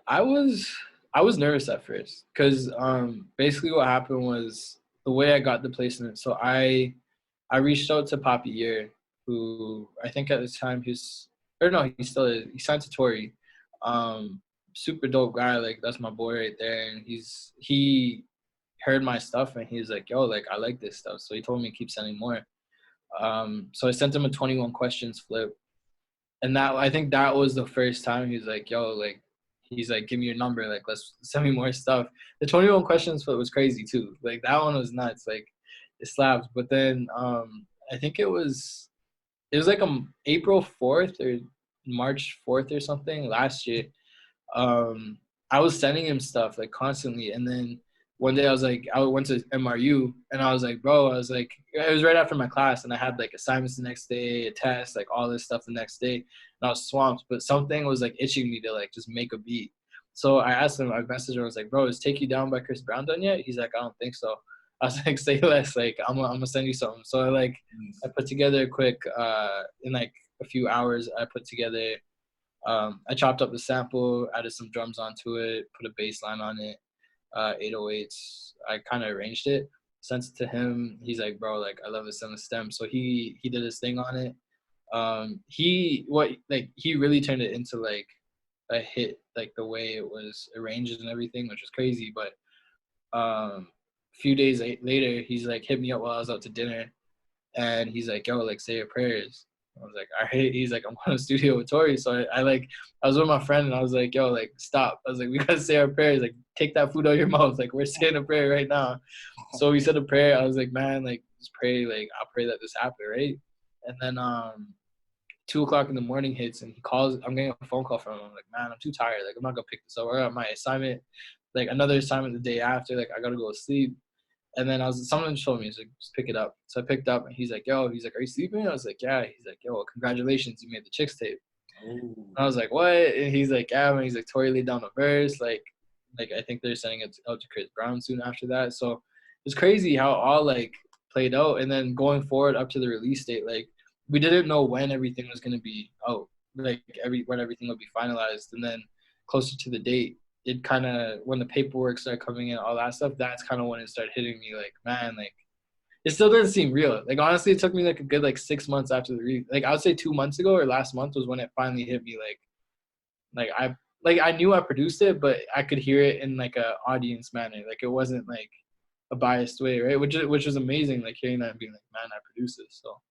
I was I was nervous at first because basically what happened was the way I got the placement. So I reached out to Papi Year, who I think at the time he's or no, he still is. He signed to Tory. Um, Super dope guy. Like that's my boy right there. And he heard my stuff and he's like, yo, like I like this stuff. So he told me to keep sending more. So I sent him a 21 questions flip. And that I think that was the first time he's like, yo, like he's like, give me your number, like let's send me more stuff. The 21 questions flip was crazy too. Like that one was nuts. Like it slaps. But then I think it was like April 4th or March 4th or something last year. I was sending him stuff like constantly, and then one day I went to MRU, and I was like, bro, I was like, it was right after my class, and I had like assignments the next day, a test, like all this stuff the next day, and I was swamped. But something was like itching me to like just make a beat. So I asked him, I messaged him, I was like, bro, is Take You Down by Chris Brown done yet? He's like, I don't think so. I was like, say less, like I'm gonna send you something. So I put together a quick in like a few hours. I put together I chopped up the sample, added some drums onto it, put a bass line on it, 808s. I kind of arranged it, sent it to him. He's like, bro, like I love this on the stem. So he did his thing on it. He really turned it into like a hit, like the way it was arranged and everything, which was crazy. But a few days later, he's like hit me up while I was out to dinner, and he's like, yo, like say your prayers. I was like, all right. He's like, I'm going to the studio with Tory. So I was with my friend and I was like, yo, like, stop. I was like, we got to say our prayers. Like, take that food out of your mouth. Like, we're saying a prayer right now. So we said a prayer. I was like, man, like, just pray. Like, I'll pray that this happen, right? And then 2:00 in the morning hits and he calls. I'm getting a phone call from him. I'm like, man, I'm too tired. Like, I'm not going to pick this up. I got my assignment, like, another assignment the day after. Like, I got to go to sleep. And then someone told me, he's like, just pick it up. So I picked up and he's like, yo, he's like, are you sleeping? I was like, yeah. He's like, yo, congratulations, you made the Chicks tape. Ooh. And I was like, what? And he's like, yeah, man. He's like, Tory laid down a verse. Like I think they're sending it out to Chris Brown soon after that. So it's crazy how all like played out. And then going forward up to the release date, like we didn't know when everything was gonna be out, like when everything would be finalized. And then closer to the date, it kind of when the paperwork started coming in, all that stuff, that's kind of when it started hitting me like, man, like it still doesn't seem real. Like honestly, it took me like a good like 6 months after like I would say 2 months ago or last month was when it finally hit me I knew I produced it, but I could hear it in like a audience manner. Like it wasn't like a biased way, right? Which was amazing, like hearing that and being like, man, I produced this. So